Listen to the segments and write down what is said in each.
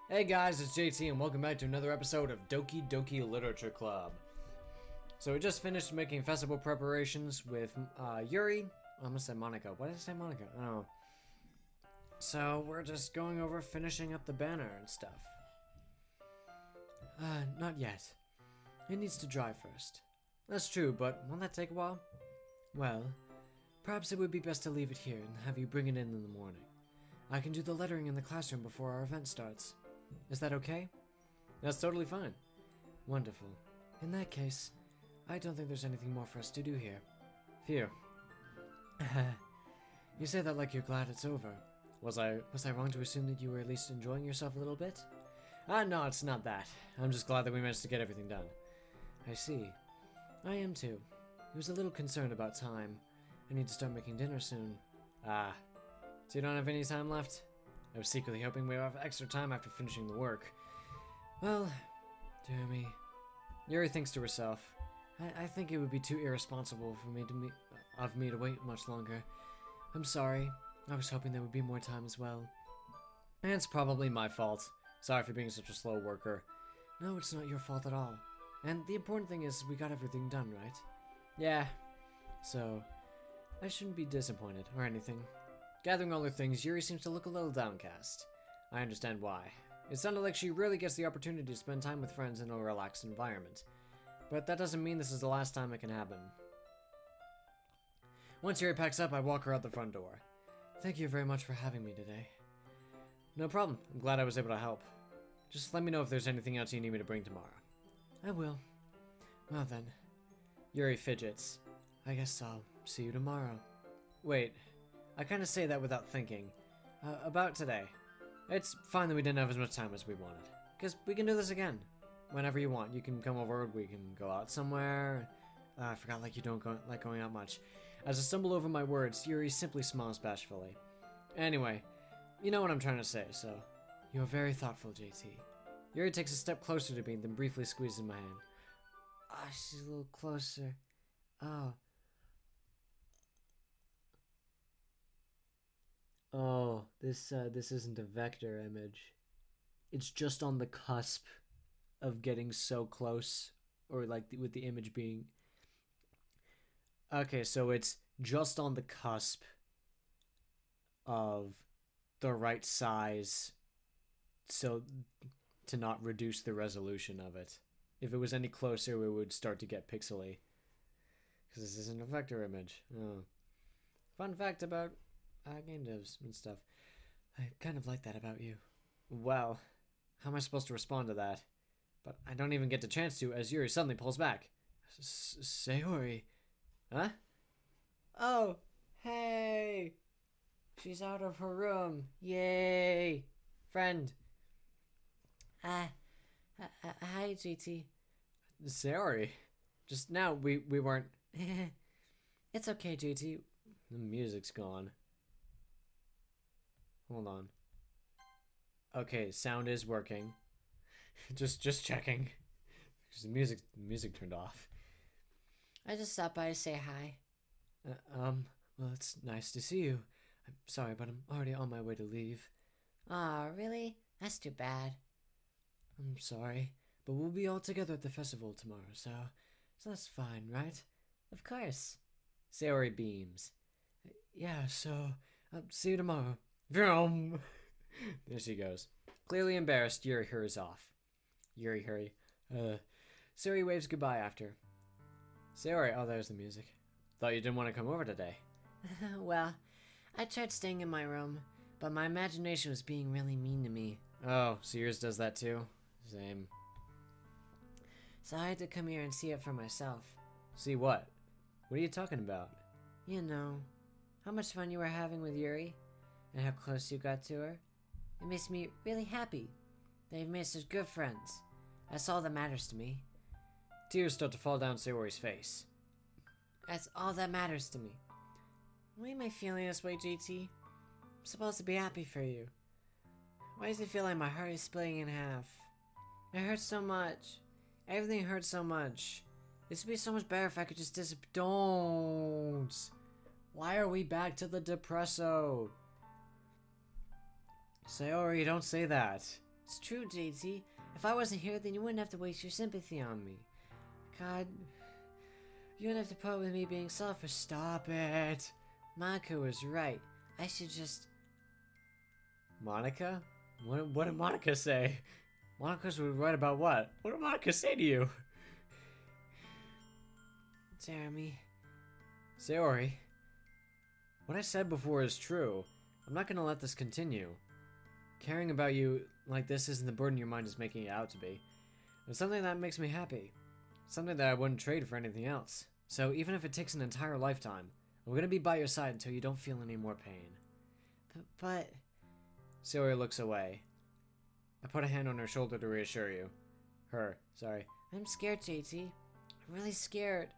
Hey guys, it's JT and welcome back to another episode of Doki Literature Club. So we just finished making festival preparations with Yuri. I almost said Monica. Why did I say Monica? I don't know. So we're just going over finishing up the banner and stuff. Not yet. It needs to dry first. That's true, but won't that take a while? Well, perhaps it would be best to leave it here and have you bring it in the morning. I can do the lettering in the classroom before our event starts. Is that okay? That's totally fine. Wonderful. In that case, I don't think there's anything more for us to do here. Phew. You say that like you're glad it's over. Was I wrong to assume that you were at least enjoying yourself a little bit? No, it's not that. I'm just glad that we managed to get everything done. I see. I am too. I was a little concerned about time. I need to start making dinner soon. So you don't have any time left? I was secretly hoping we'd have extra time after finishing the work. Well, dear me. Yuri thinks to herself, I think it would be too irresponsible for me to wait much longer. I'm sorry. I was hoping there would be more time as well. And it's probably my fault. Sorry for being such a slow worker. No, it's not your fault at all. And the important thing is we got everything done, right? Yeah. So, I shouldn't be disappointed or anything. Gathering all her things, Yuri seems to look a little downcast. I understand why. It sounded like she really gets the opportunity to spend time with friends in a relaxed environment. But that doesn't mean this is the last time it can happen. Once Yuri packs up, I walk her out the front door. Thank you very much for having me today. No problem. I'm glad I was able to help. Just let me know if there's anything else you need me to bring tomorrow. I will. Well then. Yuri fidgets. I guess I'll see you tomorrow. Wait. I kind of say that without thinking. About today. It's fine that we didn't have as much time as we wanted. Because we can do this again. Whenever you want. You can come over, we can go out somewhere. I forgot like you don't like going out much. As I stumble over my words, Yuri simply smiles bashfully. Anyway, you know what I'm trying to say, so... You're very thoughtful, JT. Yuri takes a step closer to me, then briefly squeezes my hand. She's a little closer. Oh, this isn't a vector image. It's just on the cusp of getting so close, or like with the image being... Okay, so it's just on the cusp of the right size, so to not reduce the resolution of it. If it was any closer, it would start to get pixely. Because this isn't a vector image. Oh. Fun fact about game devs and stuff. I kind of like that about you. Well, how am I supposed to respond to that? But I don't even get the chance to, as Yuri suddenly pulls back. Sayori. Huh? Oh, hey! She's out of her room. Yay! Friend. Hi, GT. Sayori. Just now, we weren't... It's okay, GT. The music's gone. Hold on. Okay, sound is working. just checking. Because the music turned off. I just stopped by to say hi. Well, it's nice to see you. I'm sorry, but I'm already on my way to leave. Aw, really? That's too bad. I'm sorry, but we'll be all together at the festival tomorrow, so that's fine, right? Of course. Sayori beams. Yeah, so I'll see you tomorrow. Vroom! There she goes. Clearly embarrassed, Yuri hurries off. Yuri. Sayori waves goodbye after. Sayori, oh, there's the music. Thought you didn't want to come over today. Well, I tried staying in my room, but my imagination was being really mean to me. Oh, so yours does that too? Same. So I had to come here and see it for myself. See what? What are you talking about? You know, how much fun you were having with Yuri, and how close you got to her. It makes me really happy that you've made such good friends. That's all that matters to me. Tears start to fall down Sayori's face. That's all that matters to me. Why am I feeling this way, JT? I'm supposed to be happy for you. Why does it feel like my heart is splitting in half? It hurts so much. Everything hurts so much. This would be so much better if I could just disappear. Don't! Why are we back to the depresso? Sayori, don't say that. It's true, JT. If I wasn't here, then you wouldn't have to waste your sympathy on me. God, you wouldn't have to put up with me being selfish. Stop it. Monica was right. I should just... Monica? What did Monica say? Monica's right about what? What did Monica say to you? Jeremy. Sayori. What I said before is true. I'm not gonna let this continue. Caring about you like this isn't the burden your mind is making it out to be. It's something that makes me happy. Something that I wouldn't trade for anything else. So even if it takes an entire lifetime, I'm gonna be by your side until you don't feel any more pain. But... Sayori looks away. I put a hand on her shoulder to reassure you. Sorry. I'm scared, JT. I'm really scared.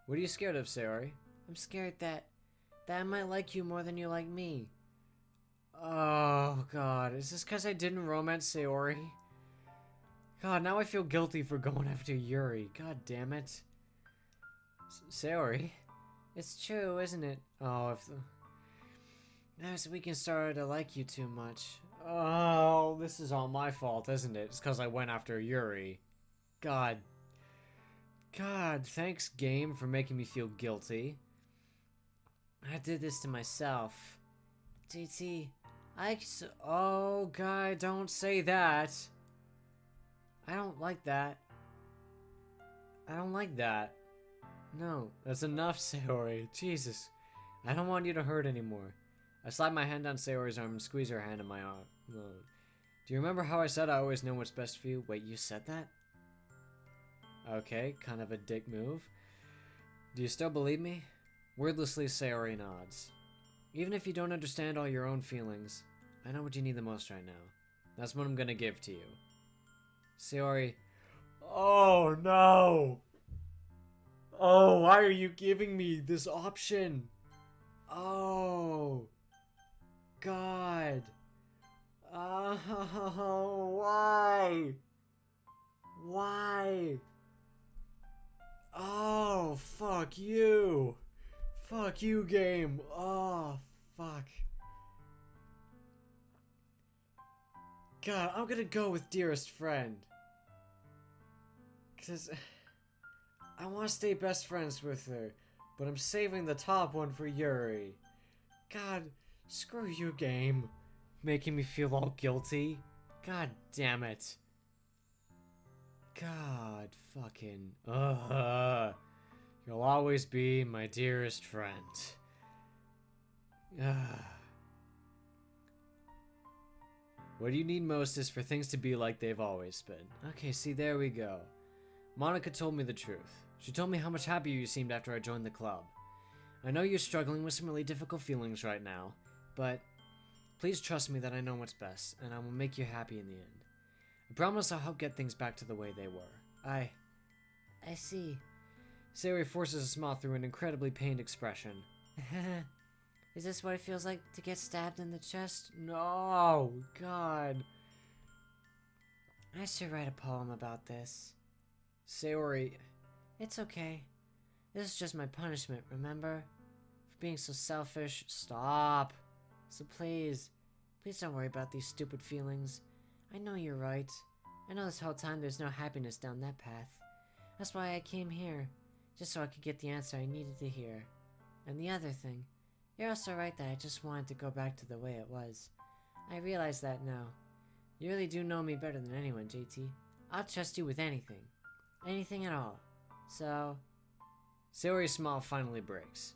What are you scared of, Sayori? I'm scared that I might like you more than you like me. Oh, God. Is this because I didn't romance Sayori? God, now I feel guilty for going after Yuri. God damn it. Sayori? It's true, isn't it? Oh, if the... As we can start to like you too much. Oh, this is all my fault, isn't it? It's because I went after Yuri. God, thanks, game, for making me feel guilty. I did this to myself. JT, oh, God, don't say that. I don't like that. I don't like that. No, that's enough, Sayori. Jesus. I don't want you to hurt anymore. I slide my hand on Sayori's arm and squeeze her hand in my arm. Do you remember how I said I always know what's best for you? Wait, you said that? Okay, kind of a dick move. Do you still believe me? Wordlessly, Sayori nods. Even if you don't understand all your own feelings, I know what you need the most right now. That's what I'm gonna give to you. Sayori... Oh, no! Oh, why are you giving me this option? Oh... God. Oh, why? Why? Oh, fuck you. Fuck you, game. Oh, fuck. God, I'm gonna go with dearest friend. Because I want to stay best friends with her, but I'm saving the top one for Yuri. God, screw you, game. Making me feel all guilty. God damn it. God fucking... You'll always be my dearest friend. What you need most is for things to be like they've always been. Okay, see, there we go. Monica told me the truth. She told me how much happier you seemed after I joined the club. I know you're struggling with some really difficult feelings right now, but please trust me that I know what's best, and I will make you happy in the end. I promise I'll help get things back to the way they were. I see. Sayori forces a smile through an incredibly pained expression. Is this what it feels like to get stabbed in the chest? No, God. I should write a poem about this. Sayori... It's okay. This is just my punishment, remember? For being so selfish. Stop. So please don't worry about these stupid feelings. I know you're right. I know this whole time there's no happiness down that path. That's why I came here. Just so I could get the answer I needed to hear. And the other thing, you're also right that I just wanted to go back to the way it was. I realize that now. You really do know me better than anyone, JT. I'll trust you with anything. Anything at all. So... Sayori's smile finally breaks.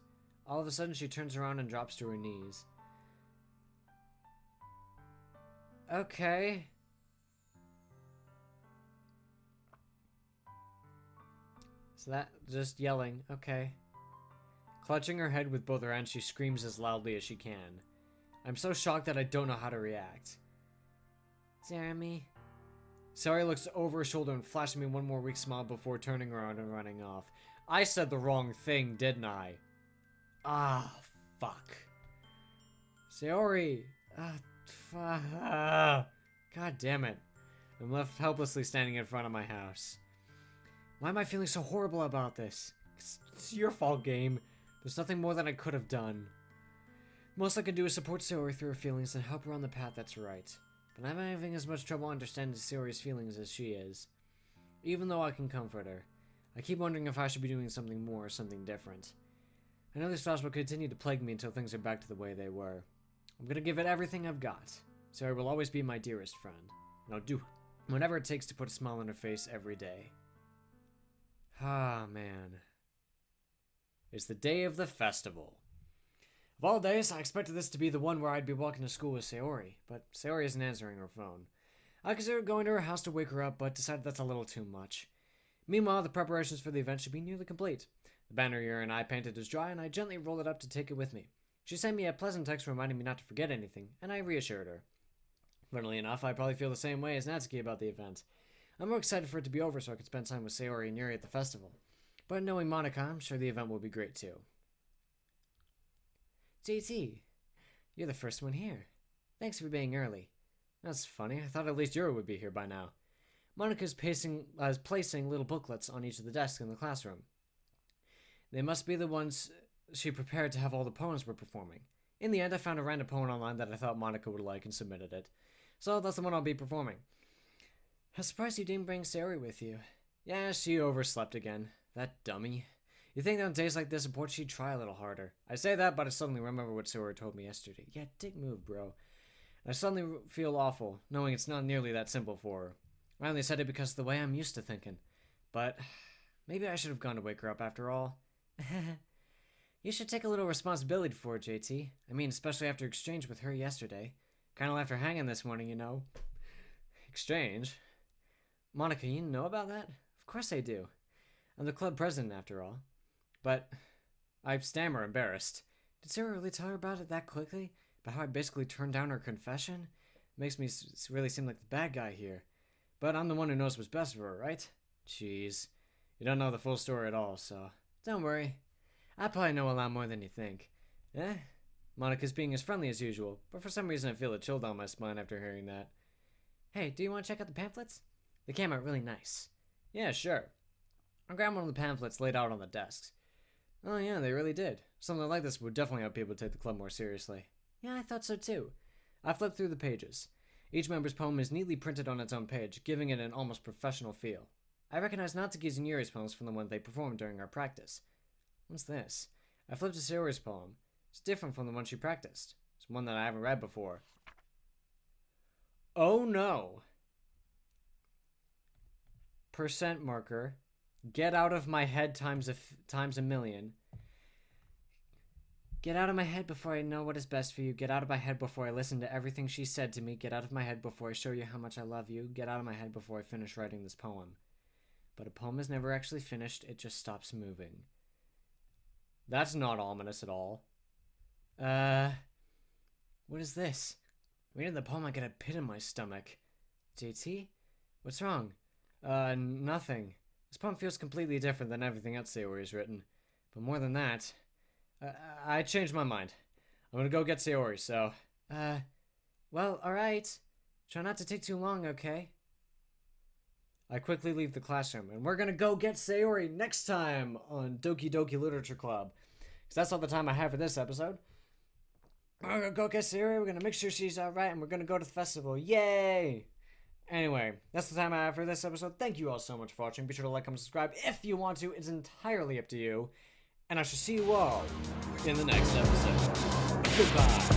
All of a sudden she turns around and drops to her knees. Okay. So that, just yelling, okay. Clutching her head with both her hands, she screams as loudly as she can. I'm so shocked that I don't know how to react. Jeremy. Sayori looks over her shoulder and flashes me one more weak smile before turning around and running off. I said the wrong thing, didn't I? Ah, fuck. Sayori. God damn it. I'm left helplessly standing in front of my house. Why am I feeling so horrible about this? It's your fault, game. There's nothing more that I could have done. Most I can do is support Sayori through her feelings and help her on the path that's right. but I'm having as much trouble understanding Sayori's feelings as she is. Even though I can comfort her, I keep wondering if I should be doing something more or something different. I know these thoughts will continue to plague me until things are back to the way they were. I'm gonna give it everything I've got. Sayori will always be my dearest friend, and I'll do whatever it takes to put a smile on her face every day. Ah, man. It's the day of the festival. Of all days, I expected this to be the one where I'd be walking to school with Sayori, but Sayori isn't answering her phone. I considered going to her house to wake her up, but decided that's a little too much. Meanwhile, the preparations for the event should be nearly complete. The banner Yuri and I painted is dry, and I gently rolled it up to take it with me. She sent me a pleasant text reminding me not to forget anything, and I reassured her. Funnily enough, I probably feel the same way as Natsuki about the event. I'm more excited for it to be over so I can spend time with Sayori and Yuri at the festival. But knowing Monica, I'm sure the event will be great too. JT, you're the first one here. Thanks for being early. That's funny, I thought at least Yuri would be here by now. Monica's placing little booklets on each of the desks in the classroom. They must be the ones she prepared to have all the poems we're performing. In the end, I found a random poem online that I thought Monica would like and submitted it. So that's the one I'll be performing. I'm surprised you didn't bring Sayori with you. Yeah, she overslept again. That dummy. You'd think that on days like this, a board she'd try a little harder. I say that, but I suddenly remember what Sayori told me yesterday. Yeah, dick move, bro. I suddenly feel awful, knowing it's not nearly that simple for her. I only said it because of the way I'm used to thinking. But maybe I should have gone to wake her up after all. You should take a little responsibility for it, JT. I mean, especially after exchange with her yesterday. Kinda left her hanging this morning, you know. Exchange? Monica, you know about that? Of course I do. I'm the club president, after all. But I stammer, embarrassed. Did Sarah really tell her about it that quickly? About how I basically turned down her confession? Makes me really seem like the bad guy here. But I'm the one who knows what's best for her, right? Jeez. You don't know the full story at all, so don't worry. I probably know a lot more than you think. Eh? Monica's being as friendly as usual, but for some reason I feel a chill down my spine after hearing that. Hey, do you want to check out the pamphlets? They came out really nice. Yeah, sure. I grabbed one of the pamphlets laid out on the desks. Oh yeah, they really did. Something like this would definitely help people take the club more seriously. Yeah, I thought so too. I flipped through the pages. Each member's poem is neatly printed on its own page, giving it an almost professional feel. I recognize Natsuki's and Yuri's poems from the one they performed during our practice. What's this? I flipped to Sayori's poem. It's different from the one she practiced. It's one that I haven't read before. Oh no! Percent marker. Get out of my head times a million. Get out of my head before I know what is best for you. Get out of my head before I listen to everything she said to me. Get out of my head before I show you how much I love you. Get out of my head before I finish writing this poem. But a poem is never actually finished. It just stops moving. That's not ominous at all. What is this? Reading the poem, I get a pit in my stomach. JT? What's wrong? Nothing. This poem feels completely different than everything else Sayori's written. But more than that, I changed my mind. I'm gonna go get Sayori, so... well, alright. Try not to take too long, okay? I quickly leave the classroom, and we're gonna go get Sayori next time on Doki Doki Literature Club. Because that's all the time I have for this episode. We're gonna go get Sayori, we're gonna make sure she's alright, and we're gonna go to the festival. Yay! Anyway, that's the time I have for this episode. Thank you all so much for watching. Be sure to like, comment, subscribe if you want to. It's entirely up to you. And I shall see you all in the next episode. Goodbye.